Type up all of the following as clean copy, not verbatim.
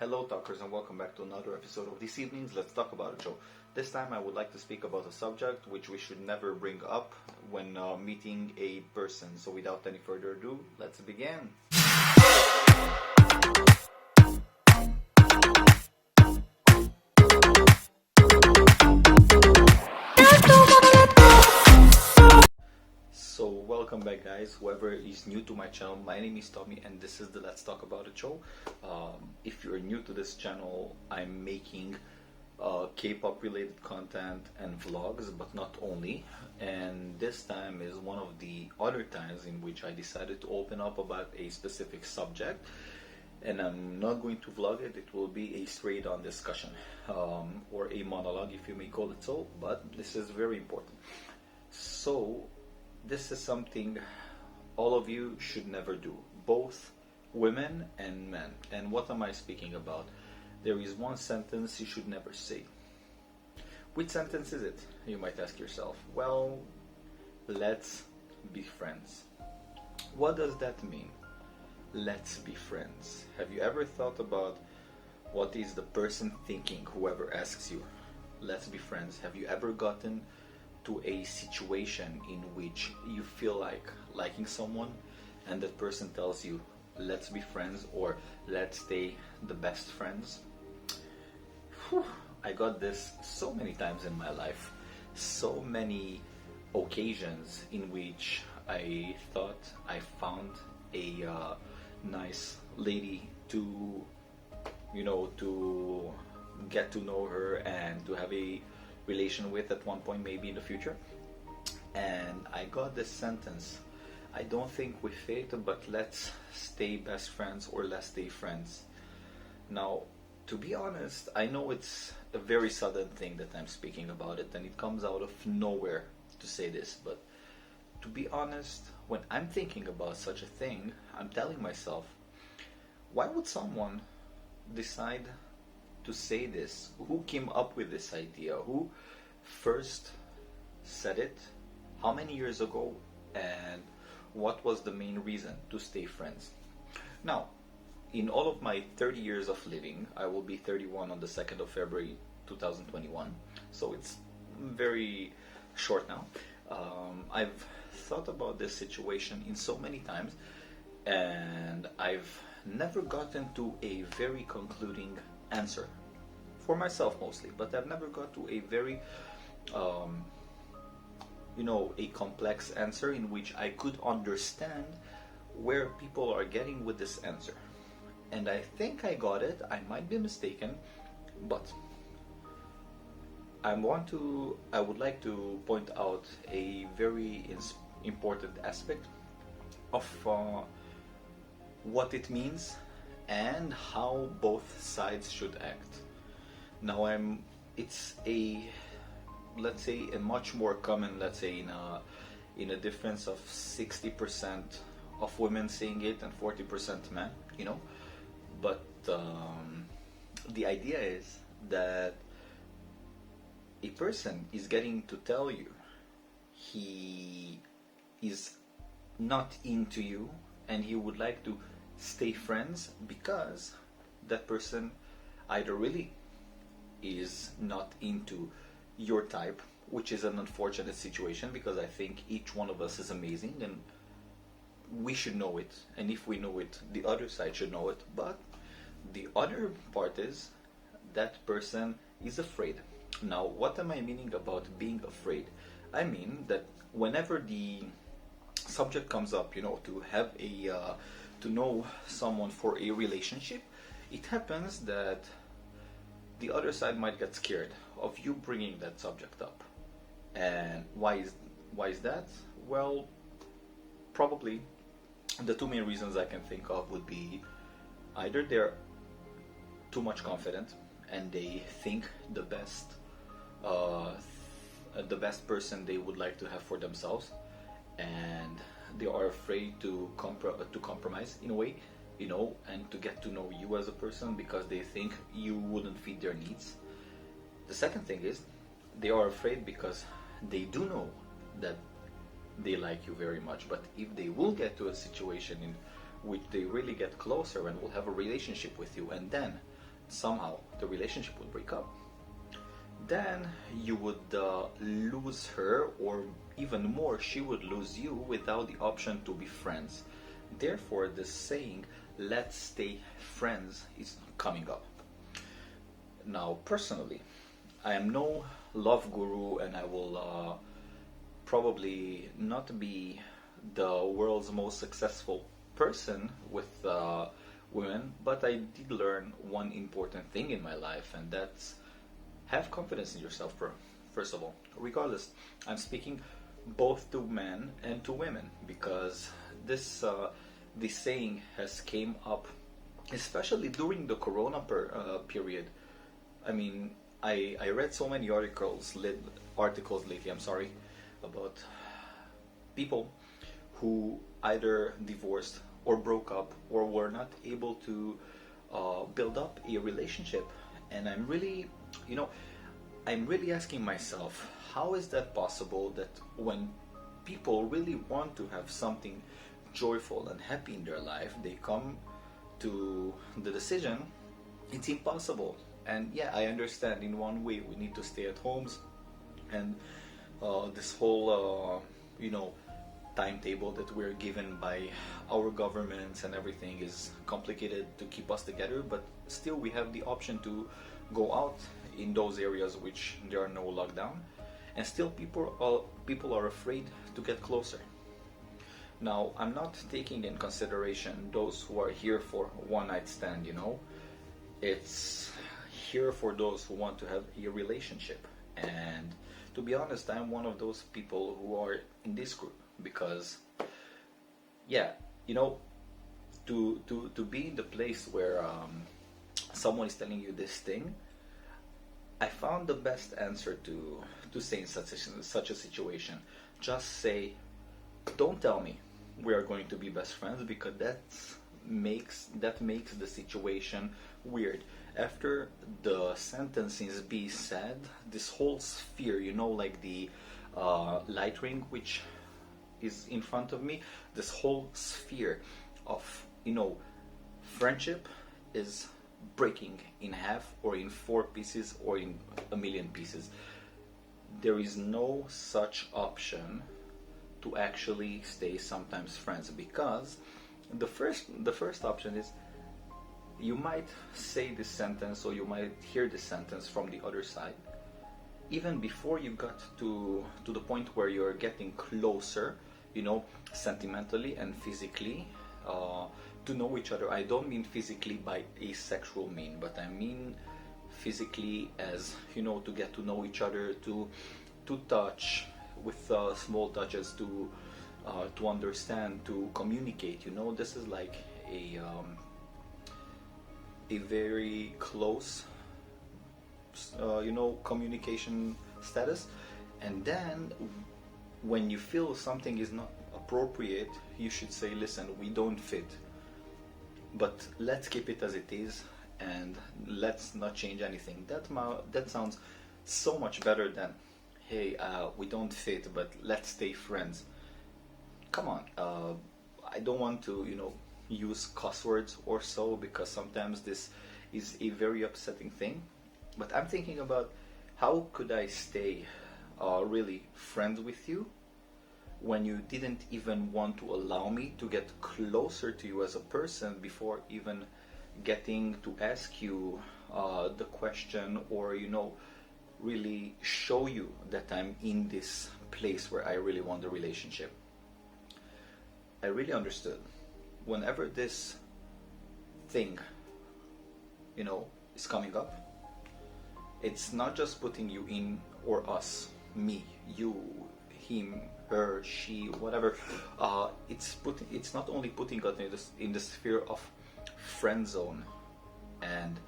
Hello talkers and welcome back to another episode of this evening's Let's Talk About It show. This time I would like to speak about a subject which we should never bring up when meeting a person. So without any further ado, let's begin. So welcome back guys, whoever is new to my channel, my name is Tommy and this is the Let's Talk About It show. If you're new to this channel, I'm making K-pop related content and vlogs, but not only. And this time is one of the other times in which I decided to open up about a specific subject. And I'm not going to vlog it, it will be a straight on discussion, or a monologue if you may call it so, but this is very important. So this is something all of you should never do, both women and men. And what am I speaking about? There is one sentence you should never say. Which sentence is it? You might ask yourself. Well, let's be friends. What does that mean? Let's be friends. Have you ever thought about what is the person thinking, whoever asks you, let's be friends? Have you ever gotten to a situation in which you feel like liking someone and that person tells you let's be friends or let's stay the best friends? Whew, I got this so many times in my life, so many occasions in which I thought I found a nice lady to to get to know her and to have a relation with at one point, maybe in the future. And I got this sentence, I don't think we fit, but let's stay best friends or let's stay friends. Now, to be honest, I know it's a very sudden thing that I'm speaking about it and it comes out of nowhere to say this, but to be honest, when I'm thinking about such a thing, I'm telling myself, why would someone decide to say this? Who came up with this idea? Who first said it? How many years ago? And what was the main reason to stay friends? Now, in all of my 30 years of living, I will be 31 on the 2nd of February 2021, so it's very short now. I've thought about this situation in so many times and I've never gotten to a very concluding answer for myself mostly, but I've never got to a very a complex answer in which I could understand where people are getting with this answer. And I think I got it, I might be mistaken, but I would like to point out a very important aspect of what it means and how both sides should act. Now it's let's say a much more common, let's say in a difference of 60% of women saying it and 40% men, but the idea is that a person is getting to tell you he is not into you and he would like to stay friends because that person either really is not into your type, which is an unfortunate situation because I think each one of us is amazing and we should know it, and if we know it, the other side should know it. But the other part is that person is afraid. Now, what am I meaning about being afraid? I mean that whenever the subject comes up, to have to know someone for a relationship, it happens that the other side might get scared of you bringing that subject up. And why is that? Well, probably the two main reasons I can think of would be either they're too much confident and they think the best person they would like to have for themselves, and they are afraid to compromise in a way, and to get to know you as a person because they think you wouldn't fit their needs. The second thing is they are afraid because they do know that they like you very much, but if they will get to a situation in which they really get closer and will have a relationship with you, and then somehow the relationship would break up, then you would lose her, or even more, she would lose you without the option to be friends. Therefore, the saying, let's stay friends, is coming up. Now, personally, I am no love guru, and I will probably not be the world's most successful person with women, but I did learn one important thing in my life, and that's have confidence in yourself, first of all. Regardless, I'm speaking both to men and to women, because this saying has came up, especially during the Corona period. I mean, I read so many articles lately. I'm sorry, about people who either divorced or broke up or were not able to build up a relationship, and I'm really asking myself, how is that possible that when people really want to have something joyful and happy in their life, they come to the decision it's impossible? And yeah, I understand in one way we need to stay at homes, and this whole timetable that we're given by our governments and everything is complicated to keep us together, but still we have the option to go out in those areas which there are no lockdown, and still people are afraid to get closer. Now, I'm not taking in consideration those who are here for one night stand, it's here for those who want to have a relationship. And to be honest, I'm one of those people who are in this group, because yeah, to be in the place where someone is telling you this thing, I found the best answer to say in such a situation, just say, don't tell me we are going to be best friends, because that makes the situation weird. After the sentence is be said, this whole sphere, like the light ring which is in front of me, this whole sphere of friendship is breaking in half, or in 4 pieces, or in a million pieces. There is no such option to actually stay sometimes friends, because the first option is, you might say this sentence, or you might hear this sentence from the other side even before you got to the point where you're getting closer, sentimentally and physically, to know each other. I don't mean physically by a sexual mean, but I mean physically as, to get to know each other, to touch with small touches, to understand, to communicate. This is like a very close communication status. And then when you feel something is not appropriate, you should say, listen, we don't fit, but let's keep it as it is, and let's not change anything. That sounds so much better than, hey, we don't fit, but let's stay friends. Come on, I don't want to use cuss words or so, because sometimes this is a very upsetting thing. But I'm thinking about, how could I stay really friends with you when you didn't even want to allow me to get closer to you as a person before even getting to ask you the question, or really show you that I'm in this place where I really want the relationship. I really understood whenever this thing is coming up, it's not just putting you in, or us, me, you, him, her, she, whatever. It's not only putting us in the sphere of friend zone and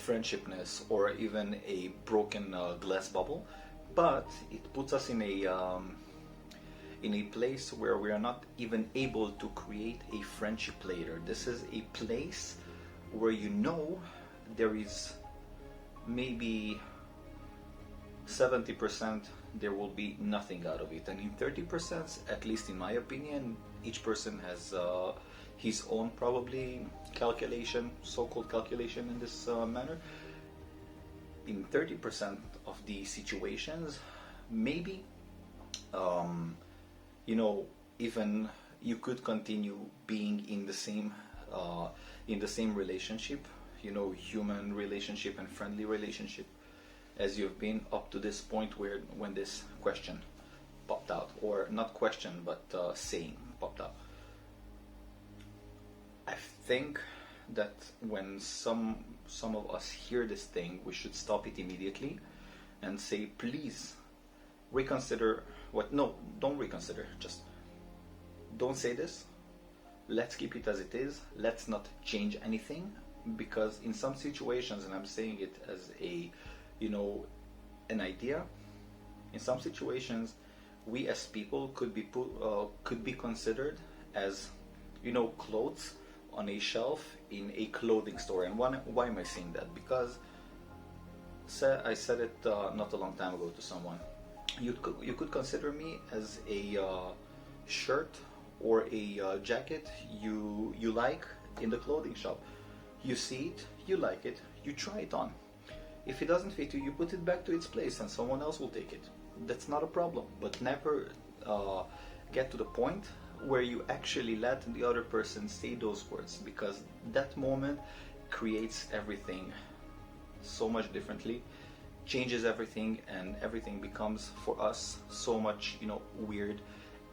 friendshipness, or even a broken glass bubble, but it puts us in a place where we are not even able to create a friendship later. This is a place where there is maybe 70% there will be nothing out of it, and in 30%, at least in my opinion, each person has his own probably calculation, so-called calculation in this manner. In 30% of the situations, maybe you know, even you could continue being in the same relationship, you know, human relationship and friendly relationship, as you've been up to this point where when this question popped out, or not question but saying popped out. I think that when some of us hear this thing, we should stop it immediately and say, please reconsider. What? No, don't reconsider. Just don't say this. Let's keep it as it is. Let's not change anything, because in some situations, and I'm saying it as a, you know, an idea, in some situations we as people could be considered as, you know, clothes on a shelf in a clothing store. And why am I saying that? Because I said it not a long time ago to someone. You could consider me as a shirt or a jacket you like in the clothing shop. You see it, you like it, you try it on. If it doesn't fit you, you put it back to its place and someone else will take it. That's not a problem. But never get to the point where you actually let the other person say those words, because that moment creates everything so much differently, changes everything, and everything becomes for us so much, you know, weird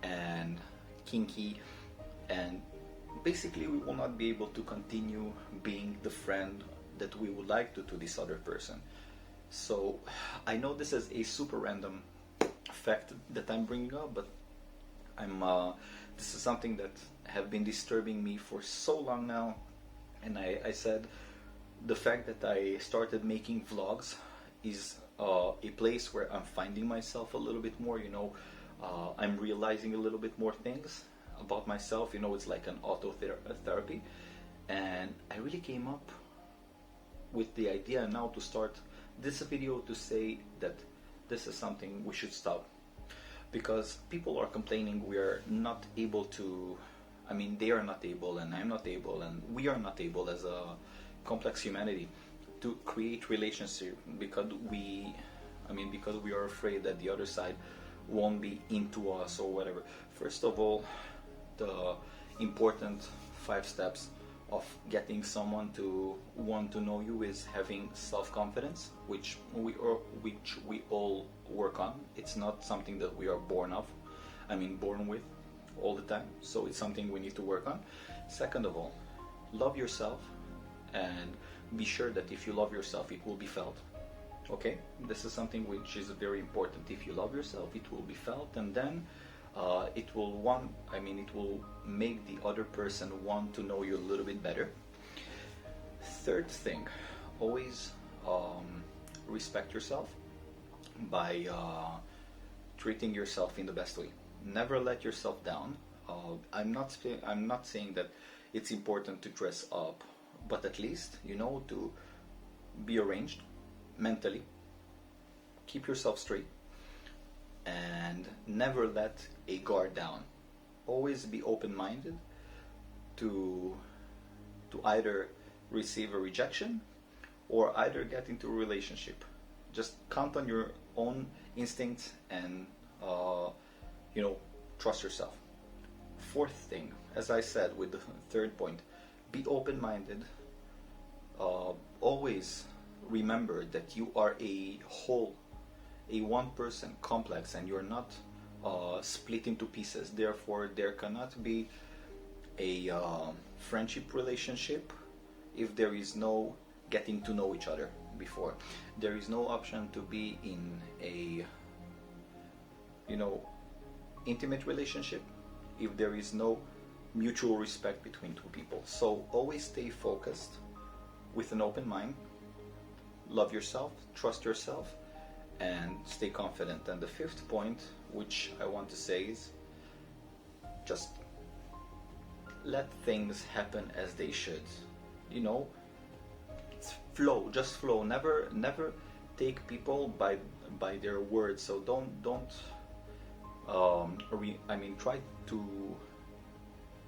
and kinky, and basically we will not be able to continue being the friend that we would like to this other person. So I know this is a super random fact that I'm bringing up, but this is something that have been disturbing me for so long now. And I said the fact that I started making vlogs is a place where I'm finding myself a little bit more, you know. I'm realizing a little bit more things about myself, you know. It's like an therapy, and I really came up with the idea now to start this video to say that this is something we should stop, because people are complaining we are not able to, I mean, they are not able and I'm not able and we are not able as a complex humanity to create relationship, because we are afraid that the other side won't be into us or whatever. First of all, the important 5 steps of getting someone to want to know you is having self-confidence, which we all work on. It's not something that we are born with all the time. So it's something we need to work on. Second of all, love yourself, and be sure that if you love yourself, it will be felt. Okay, this is something which is very important. If you love yourself, it will be felt, and then it will make the other person want to know you a little bit better. Third thing, always respect yourself by treating yourself in the best way. Never let yourself down. I'm not saying that it's important to dress up, but at least, you know, to be arranged mentally, keep yourself straight, and never let a guard down. Always be open-minded to either receive a rejection or either get into a relationship. Just count on your own instincts and you know, trust yourself. Fourth thing, as I said with the third point, be open-minded. Always remember that you are a whole, a one-person complex, and you're not split into pieces. Therefore, there cannot be a friendship relationship if there is no getting to know each other before. There is no option to be in a, you know, intimate relationship if there is no mutual respect between two people. So always stay focused with an open mind. Love yourself, trust yourself, and stay confident. And the fifth point, which I want to say, is just let things happen as they should. You know, flow, just flow. Never take people by their words. So don't try to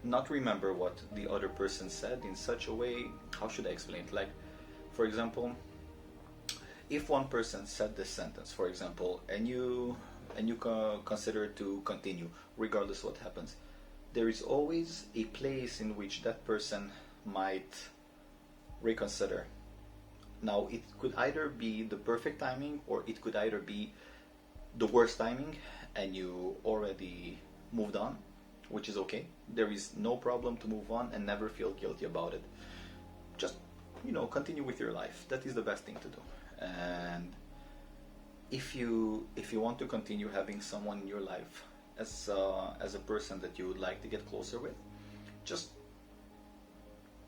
not remember what the other person said in such a way. How should I explain it? Like, for example, if one person said this sentence, for example, and you consider to continue regardless what happens, there is always a place in which that person might reconsider. Now, it could either be the perfect timing, or it could either be the worst timing and you already moved on, which is okay. There is no problem to move on and never feel guilty about it. Just, continue with your life. That is the best thing to do. And if you want to continue having someone in your life as a person that you would like to get closer with, just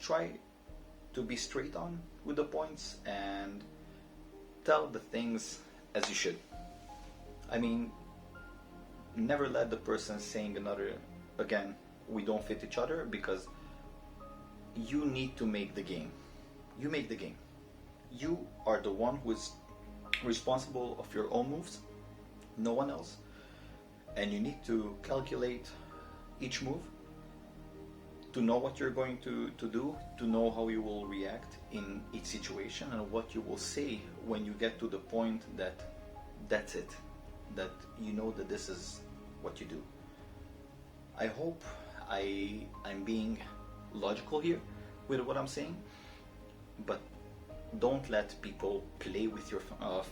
try to be straight on with the points and tell the things as you should. I mean, never let the person saying again, we don't fit each other, because you need to make the game. You make the game. You are the one who is responsible of your own moves, no one else. And you need to calculate each move to know what you're going to do, to know how you will react in each situation, and what you will say when you get to the point that that's it, that you know that this is what you do. I hope I'm being logical here with what I'm saying, but don't let people play with your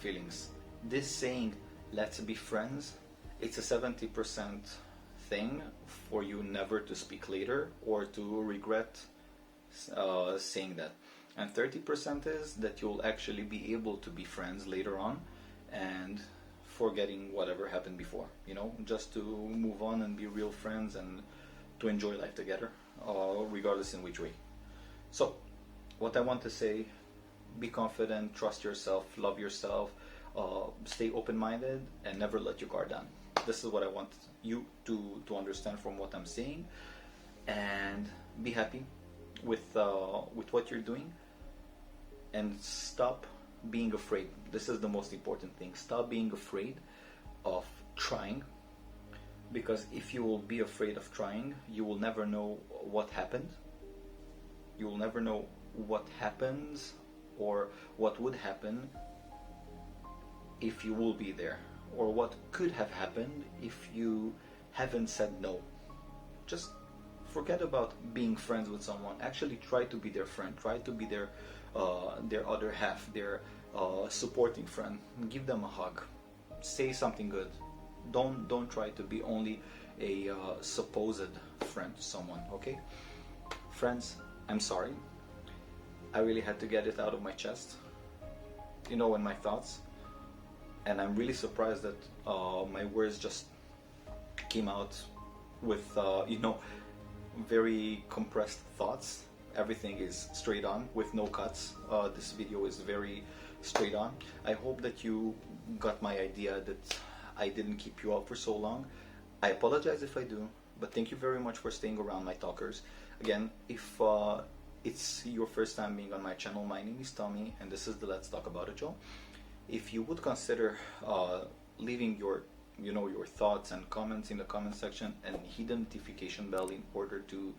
feelings. This saying, let's be friends, it's a 70% thing for you never to speak later or to regret saying that. And 30% is that you'll actually be able to be friends later on and forgetting whatever happened before, just to move on and be real friends and to enjoy life together, regardless in which way. So, what I want to say, be confident, trust yourself, love yourself, stay open-minded, and never let your guard down. This is what I want you to understand from what I'm saying, and be happy with what you're doing, and stop being afraid. This is the most important thing. Stop being afraid of trying, because if you will be afraid of trying, you will never know what happened. You will never know what happens or what would happen if you will be there, or what could have happened if you haven't said no. Just forget about being friends with someone. Actually try to be their friend. Try to be their other half, their supporting friend. Give them a hug. Say something good. Don't try to be only a supposed friend to someone, okay? Friends, I'm sorry. I really had to get it out of my chest, in my thoughts. And I'm really surprised that my words just came out with, very compressed thoughts. Everything is straight on with no cuts. This video is very straight on. I hope that you got my idea, that I didn't keep you up for so long. I apologize if I do, but thank you very much for staying around, my talkers. Again, if it's your first time being on my channel, my name is Tommy, and this is the Let's Talk About It show. If you would consider leaving your thoughts and comments in the comment section, and hit the notification bell in order to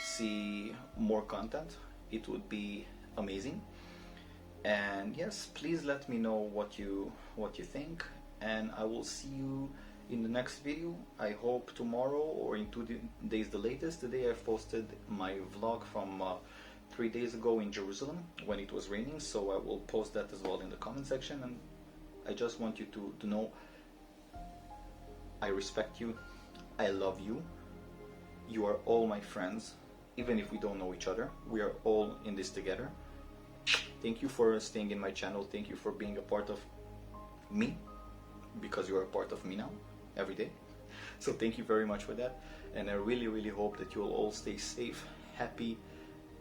see more content, it would be amazing. And yes, please let me know what you think, and I will see you in the next video. I hope tomorrow or in 2 days the latest. Today I've posted my vlog from 3 days ago in Jerusalem when it was raining, so I will post that as well in the comment section. And I just want you to know I respect you, I love you, you are all my friends, even if we don't know each other. We are all in this together. Thank you for staying in my channel. Thank you for being a part of me, because you are a part of me now, every day. So thank you very much for that. And I really, really hope that you will all stay safe, happy,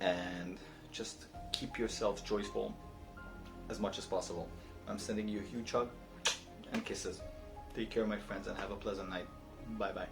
and just keep yourselves joyful as much as possible. I'm sending you a huge hug and kisses. Take care, my friends, and have a pleasant night. Bye bye.